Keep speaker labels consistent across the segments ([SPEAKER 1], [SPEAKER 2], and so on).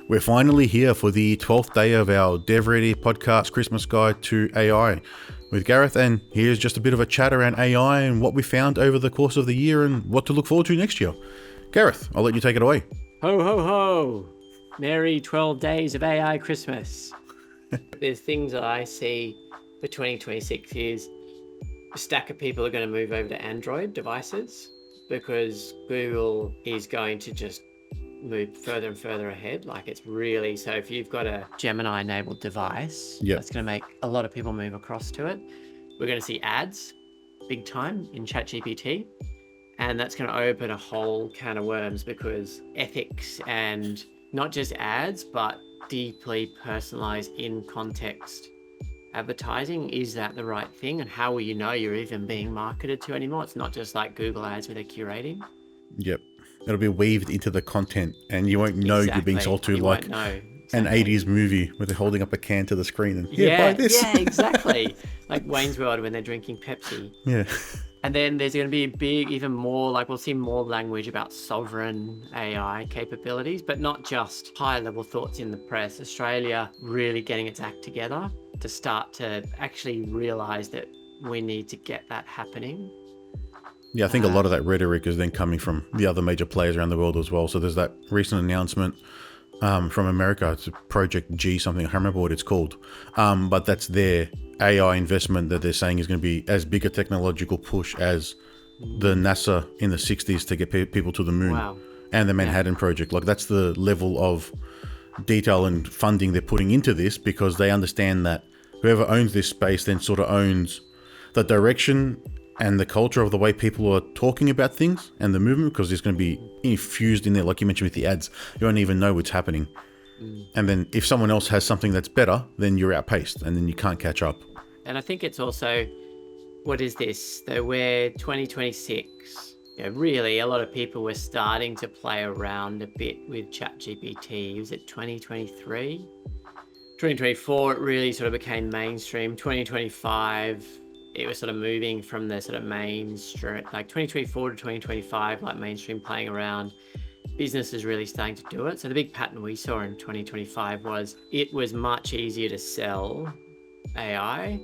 [SPEAKER 1] We're finally here for the 12th day of our Dev Ready podcast Christmas Guide to AI with Gareth, and here's just a bit of a chat around AI and what we found over the course of the year and what to look forward to next year. Gareth, I'll let you take it away.
[SPEAKER 2] Ho, ho, ho. Merry 12 days of AI Christmas. There's things that I see for 2026 is a stack of people are going to move over to Android devices because Google is going to just move further and further ahead. Like it's really, so if you've got a Gemini enabled device, that's going to make a lot of people move across to it. We're going to see ads big time in ChatGPT. And that's going to open a whole can of worms because ethics and not just ads, but deeply personalized in context advertising, is that the right thing? And how will you know you're even being marketed to anymore? It's not just like Google ads where they're curating.
[SPEAKER 1] Yep. It'll be weaved into the content and you won't know you're being sold to like an 80s movie where they're holding up a can to the screen and buy this.
[SPEAKER 2] Yeah, exactly. Like Wayne's World when they're drinking Pepsi.
[SPEAKER 1] Yeah.
[SPEAKER 2] And then there's going to be a big, even more, like we'll see more language about sovereign AI capabilities, but not just high level thoughts in the press. Australia really getting its act together to start to actually realize that we need to get that happening.
[SPEAKER 1] Yeah, I think a lot of that rhetoric is then coming from the other major players around the world as well. So there's that recent announcement from America. It's Project G something. I can't remember what it's called. But that's their AI investment that they're saying is going to be as big a technological push as the NASA in the 60s to get people to the moon and the Manhattan Project. Like that's the level of detail and funding they're putting into this because they understand that whoever owns this space then sort of owns the direction and the culture of the way people are talking about things and the movement, because it's going to be infused in there, like you mentioned with the ads. You don't even know what's happening. And then if someone else has something that's better, then you're outpaced and then you can't catch up.
[SPEAKER 2] And I think it's also, what is this? So we're 2026. Really, a lot of people were starting to play around a bit with ChatGPT. Was it 2023? 2024, it really sort of became mainstream. 2025, it was sort of moving from the sort of mainstream, like 2024 to 2025, like mainstream playing around. Businesses really starting to do it. So the big pattern we saw in 2025 was it was much easier to sell AI.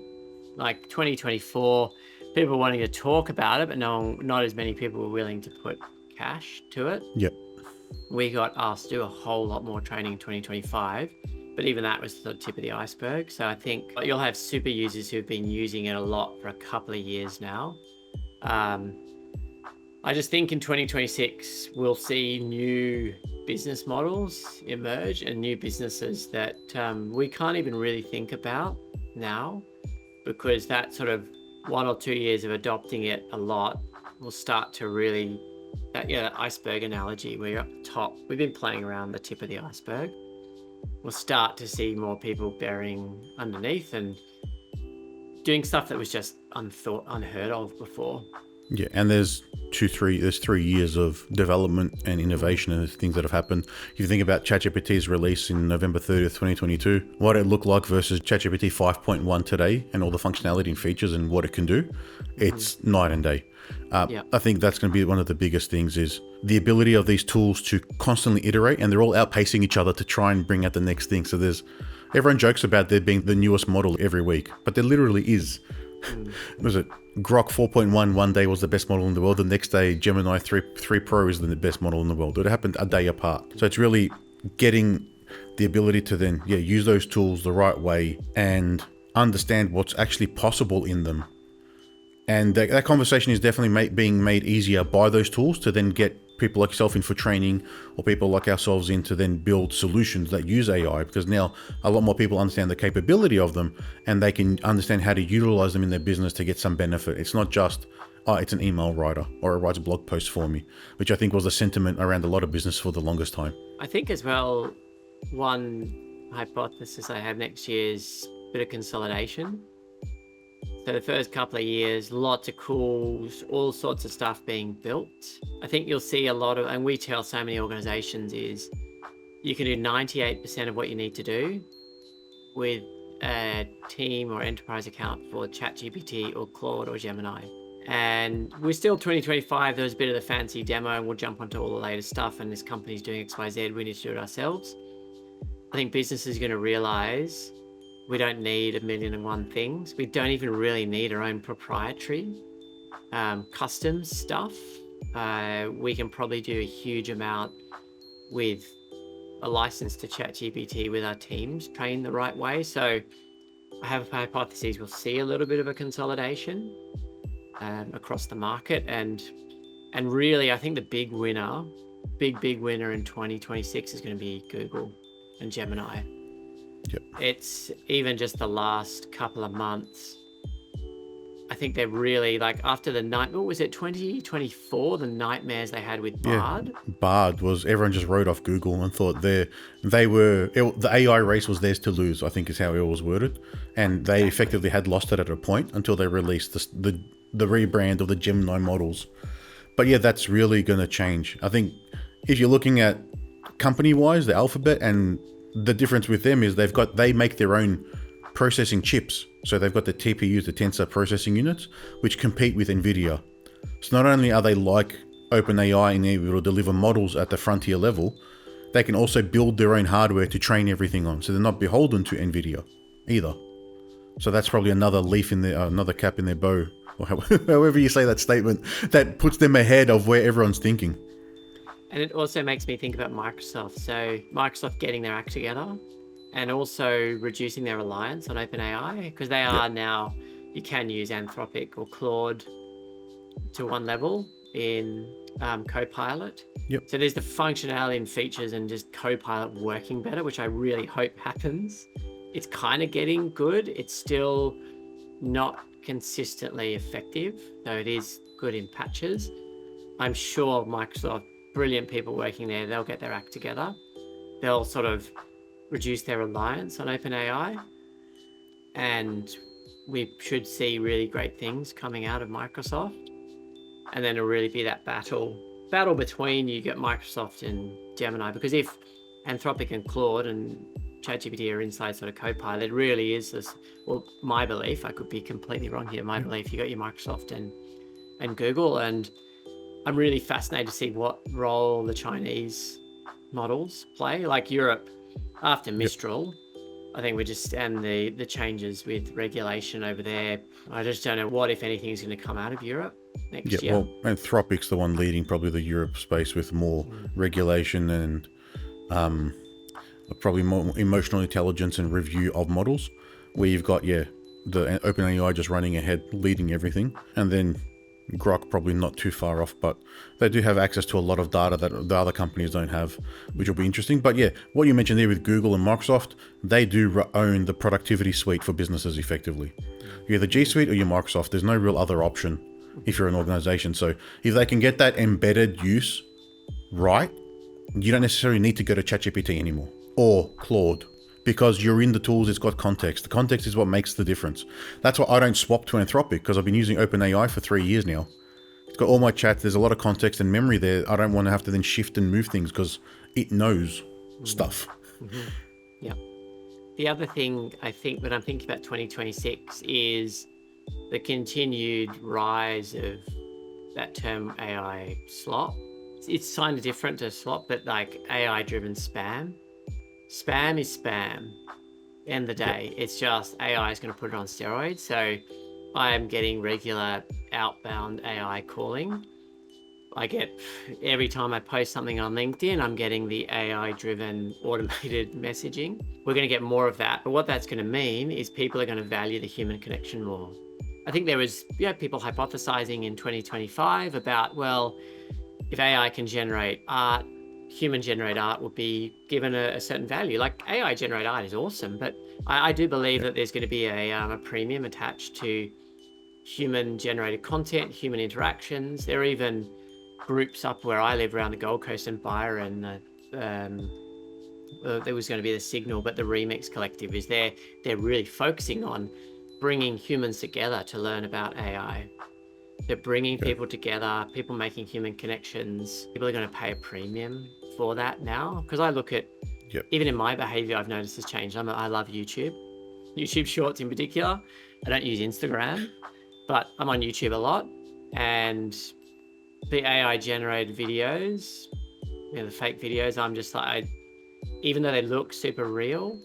[SPEAKER 2] Like 2024, people wanting to talk about it, but not as many people were willing to put cash to it.
[SPEAKER 1] Yep.
[SPEAKER 2] We got asked to do a whole lot more training in 2025, but even that was the tip of the iceberg. So I think you'll have super users who've been using it a lot for a couple of years now. I just think in 2026, we'll see new business models emerge and new businesses that we can't even really think about now, because that sort of 1 or 2 years of adopting it a lot will start to really, that iceberg analogy where you're up the top. We've been playing around the tip of the iceberg. We'll start to see more people burying underneath and doing stuff that was just unheard of before.
[SPEAKER 1] Yeah, and there's 3 years of development and innovation and things that have happened. If you think about ChatGPT's release in November 30th, 2022, what it looked like versus ChatGPT 5.1 today and all the functionality and features and what it can do, it's night and day. I think that's going to be one of the biggest things is the ability of these tools to constantly iterate, and they're all outpacing each other to try and bring out the next thing. So everyone jokes about there being the newest model every week, but there literally is. Was it Grok 4.1 one day was the best model in the world, the next day Gemini 3 Pro is the best model in the world. It happened a day apart. So it's really getting the ability to then use those tools the right way and understand what's actually possible in them. And that conversation is definitely being made easier by those tools to then get people like yourself in for training, or people like ourselves in to then build solutions that use AI, because now a lot more people understand the capability of them and they can understand how to utilize them in their business to get some benefit. It's not just, it's an email writer or it writes a blog post for me, which I think was the sentiment around a lot of business for the longest time.
[SPEAKER 2] I think as well, one hypothesis I have next year is a bit of consolidation. So the first couple of years, lots of calls, all sorts of stuff being built. I think you'll see a lot of, and we tell so many organizations is you can do 98% of what you need to do with a team or enterprise account for ChatGPT or Claude or Gemini. And we're still 2025, there was a bit of the fancy demo and we'll jump onto all the latest stuff and this company's doing XYZ, we need to do it ourselves. I think businesses are going to realize we don't need 1,000,001 things. We don't even really need our own proprietary custom stuff. We can probably do a huge amount with a license to ChatGPT with our teams trained the right way. So I have hypotheses we'll see a little bit of a consolidation across the market, and really I think the big winner in 2026 is going to be Google and Gemini.
[SPEAKER 1] Yep.
[SPEAKER 2] It's even just the last couple of months. I think they're really like after the what was it 2024, the nightmares they had with Bard.
[SPEAKER 1] Yeah, Bard was everyone just wrote off Google and thought the AI race was theirs to lose, I think is how it was worded, and they effectively had lost it at a point until they released the rebrand of the Gemini models. But yeah, that's really going to change. I think if you're looking at company wise, the Alphabet, and the difference with them is they make their own processing chips. So they've got the TPUs, the tensor processing units, which compete with NVIDIA. So not only are they like OpenAI and able to deliver models at the frontier level, they can also build their own hardware to train everything on. So they're not beholden to NVIDIA either. So that's probably another leaf in their, another cap in their bow, or however you say that statement, that puts them ahead of where everyone's thinking.
[SPEAKER 2] And it also makes me think about Microsoft. So Microsoft getting their act together, and also reducing their reliance on OpenAI, because they are now, you can use Anthropic or Claude to one level in Copilot.
[SPEAKER 1] Yep.
[SPEAKER 2] So there's the functionality and features and just Copilot working better, which I really hope happens. It's kind of getting good. It's still not consistently effective, though it is good in patches. I'm sure Microsoft, brilliant people working there, they'll get their act together. They'll sort of reduce their reliance on OpenAI, and we should see really great things coming out of Microsoft. And then it'll really be that battle between you get Microsoft and Gemini, because if Anthropic and Claude and ChatGPT are inside sort of Copilot, it really is this, well, my belief, I could be completely wrong here, my belief, you got your Microsoft and Google, and I'm really fascinated to see what role the Chinese models play. Like Europe, after Mistral, I think we're just, and the changes with regulation over there, I just don't know what, if anything, is going to come out of Europe next year.
[SPEAKER 1] Well, Anthropic's the one leading probably the Europe space with more regulation and probably more emotional intelligence and review of models, where you've got, the OpenAI just running ahead, leading everything, and then Grok probably not too far off, but they do have access to a lot of data that the other companies don't have, which will be interesting. But yeah, what you mentioned there with Google and Microsoft, they do own the productivity suite for businesses effectively. You're the G Suite or you're Microsoft. There's no real other option if you're an organization. So if they can get that embedded use right, you don't necessarily need to go to ChatGPT anymore or Claude, because you're in the tools, it's got context. The context is what makes the difference. That's why I don't swap to Anthropic, because I've been using OpenAI for 3 years now. It's got all my chats, there's a lot of context and memory there. I don't want to have to then shift and move things because it knows stuff.
[SPEAKER 2] Yeah. The other thing I think when I'm thinking about 2026 is the continued rise of that term AI slop. It's kind of different to slop, but like AI-driven spam. Spam is spam. End of the day, it's just AI is going to put it on steroids. So I'm getting regular outbound AI calling. I get, every time I post something on LinkedIn, I'm getting the AI-driven automated messaging. We're going to get more of that. But what that's going to mean is people are going to value the human connection more. I think there was people hypothesizing in 2025 about, well, if AI can generate art, human-generated art would be given a certain value. Like AI-generated art is awesome, but I do believe that there's going to be a premium attached to human-generated content, human interactions. There are even groups up where I live around the Gold Coast and Byron. There was going to be the Signal, but the Remix Collective is there. They're really focusing on bringing humans together to learn about AI. They're bringing people together, people making human connections. People are going to pay a premium for that now. Because I look at, even in my behavior, I've noticed has changed. I love YouTube Shorts in particular. I don't use Instagram, but I'm on YouTube a lot. And the AI generated videos, the fake videos, I'm just like, even though they look super real,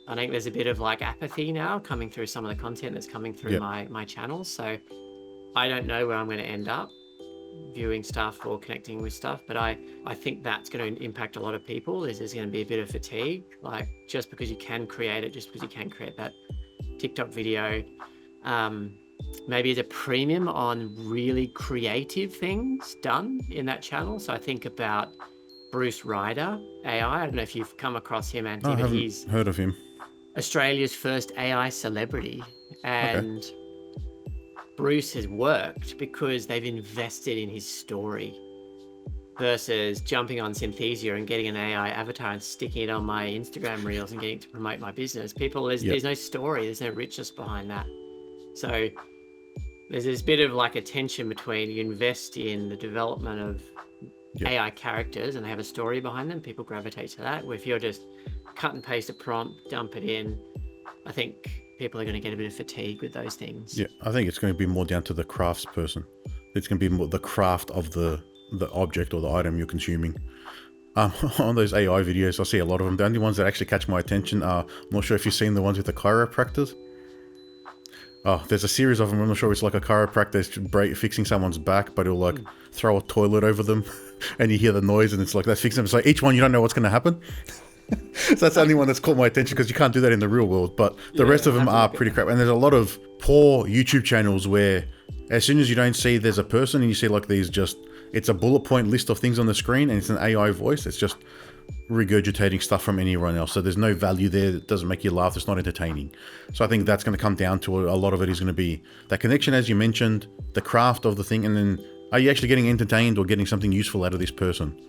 [SPEAKER 2] I think there's a bit of like apathy now coming through some of the content that's coming through my channels. So I don't know where I'm going to end up viewing stuff or connecting with stuff, but I think that's going to impact a lot of people. There's going to be a bit of fatigue, like just because you can create it, just because you can create that TikTok video, maybe there's a premium on really creative things done in that channel. So I think about Bruce Ryder AI. I don't know if you've come across him, Anthony, but he's
[SPEAKER 1] heard of him.
[SPEAKER 2] Australia's first AI celebrity, and Bruce has worked because they've invested in his story versus jumping on Synthesia and getting an AI avatar and sticking it on my Instagram reels and getting to promote my business. There's no story, there's no richness behind that. So there's this bit of like a tension between you invest in the development of AI characters and they have a story behind them, people gravitate to that. Where if you're just cut and paste a prompt, dump it in, I think people are going to get a bit of fatigue with those things.
[SPEAKER 1] Yeah, I think it's going to be more down to the crafts person. It's going to be more the craft of the object or the item you're consuming. On those AI videos, I see a lot of them. The only ones that actually catch my attention are, I'm not sure if you've seen the ones with the chiropractors. Oh, there's a series of them. I'm not sure it's like a chiropractor fixing someone's back, but he'll like throw a toilet over them and you hear the noise and it's like, that's fixing them. So each one, you don't know what's going to happen. So that's the only one that's caught my attention because you can't do that in the real world. But the rest of them are pretty crap. And there's a lot of poor YouTube channels where as soon as you don't see there's a person and you see like these it's a bullet point list of things on the screen and it's an AI voice. It's just regurgitating stuff from anyone else. So there's no value there. It doesn't make you laugh. It's not entertaining. So I think that's going to come down to a lot of it is going to be that connection, as you mentioned, the craft of the thing. And then are you actually getting entertained or getting something useful out of this person?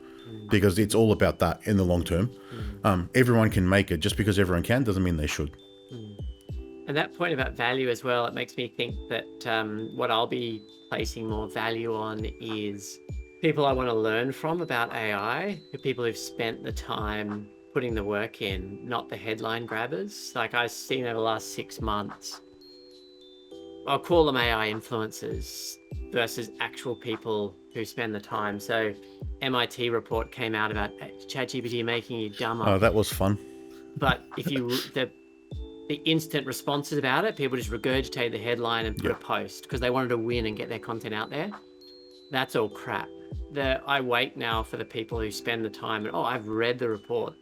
[SPEAKER 1] Because it's all about that in the long term. Everyone can make it. Just because everyone can doesn't mean they should.
[SPEAKER 2] And that point about value as well, it makes me think that what I'll be placing more value on is people I want to learn from about AI, people who've spent the time putting the work in, not the headline grabbers. Like I've seen over the last 6 months, I'll call them AI influencers versus actual people who spend the time. So MIT report came out about ChatGPT making you dumber.
[SPEAKER 1] Oh, that was fun.
[SPEAKER 2] But if you, the instant responses about it, people just regurgitate the headline and put a post because they wanted to win and get their content out there. That's all crap. I wait now for the people who spend the time and, I've read the report,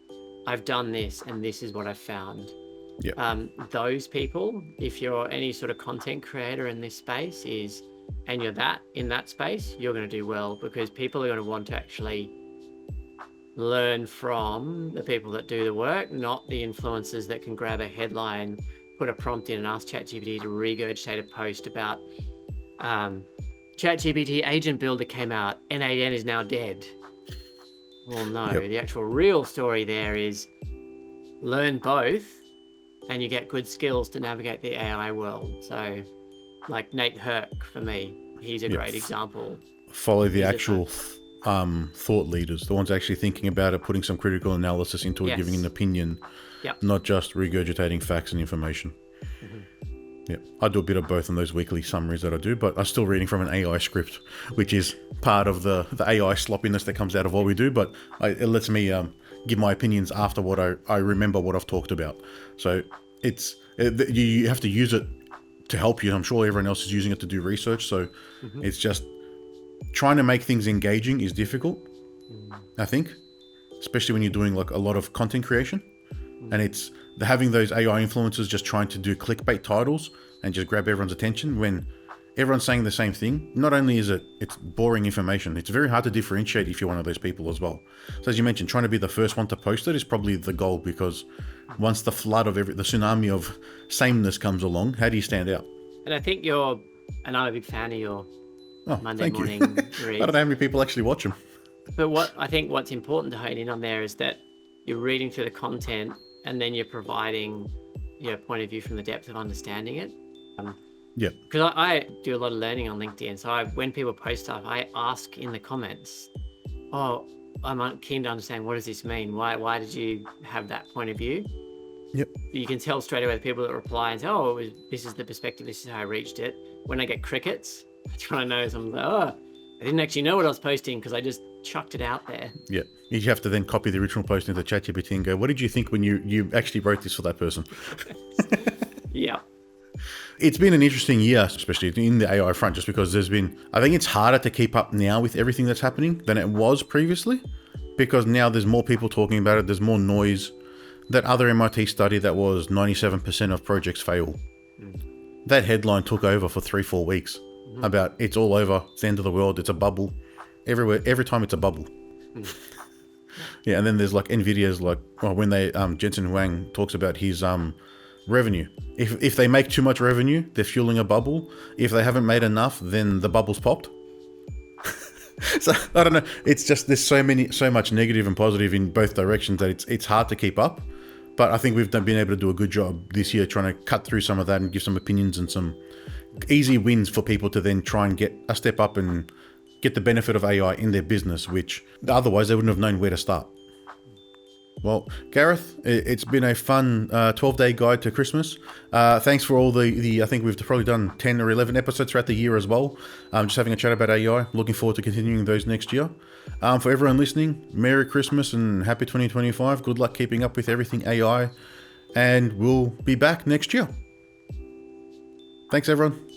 [SPEAKER 2] I've done this, and this is what I've found. Those people, if you're any sort of content creator in this space and you're in that space, you're going to do well because people are going to want to actually learn from the people that do the work, not the influencers that can grab a headline, put a prompt in and ask ChatGPT to regurgitate a post about ChatGPT agent builder came out, N8N is now dead. Well, no, the actual real story there is learn both and you get good skills to navigate the AI world. So like Nate Herc for me, he's a great example.
[SPEAKER 1] Follow the actual thought leaders, the ones actually thinking about it, putting some critical analysis into it, giving an opinion, not just regurgitating facts and information. I do a bit of both in those weekly summaries that I do, but I'm still reading from an AI script, which is part of the AI sloppiness that comes out of what we do, but it lets me give my opinions after what I remember what I've talked about. So you have to use it to help you. I'm sure everyone else is using it to do research, so it's just trying to make things engaging is difficult, I think, especially when you're doing like a lot of content creation, and it's having those AI influencers just trying to do clickbait titles and just grab everyone's attention when everyone's saying the same thing. Not only is it's boring information, it's very hard to differentiate if you're one of those people as well. So as you mentioned, trying to be the first one to post it is probably the goal, because once the flood of the tsunami of sameness comes along, how do you stand out?
[SPEAKER 2] And I think and I'm a big fan of your Monday morning read.
[SPEAKER 1] I don't know how many people actually watch them.
[SPEAKER 2] But what's important to hone in on there is that you're reading through the content and then you're providing your point of view from the depth of understanding it. Because I do a lot of learning on LinkedIn. So when people post stuff, I ask in the comments, I'm keen to understand, what does this mean? Why did you have that point of view? You can tell straight away the people that reply and say, this is the perspective, this is how I reached it. When I get crickets, that's what I know is I'm like, I didn't actually know what I was posting because I just chucked it out there.
[SPEAKER 1] Yeah. You have to then copy the original post into ChatGPT and go, what did you think when you actually wrote this for that person?
[SPEAKER 2] Yeah.
[SPEAKER 1] It's been an interesting year, especially in the AI front, just because I think it's harder to keep up now with everything that's happening than it was previously, because now there's more people talking about it, there's more noise. That other MIT study that was 97% of projects fail, that headline took over for 3-4 weeks about it's all over, it's the end of the world, it's a bubble. Everywhere, every time it's a bubble. Yeah, and then there's like NVIDIA's when they Jensen Huang talks about his revenue. If they make too much revenue, they're fueling a bubble. If they haven't made enough, then the bubble's popped. So I don't know. It's just there's so much negative and positive in both directions that it's hard to keep up. But I think we've been able to do a good job this year trying to cut through some of that and give some opinions and some easy wins for people to then try and get a step up and get the benefit of AI in their business, which otherwise they wouldn't have known where to start. Well, Gareth, it's been a fun 12-day guide to Christmas. Thanks for all the I think we've probably done 10 or 11 episodes throughout the year as well. Just having a chat about AI. Looking forward to continuing those next year. For everyone listening, Merry Christmas and Happy 2025. Good luck keeping up with everything AI. And we'll be back next year. Thanks, everyone.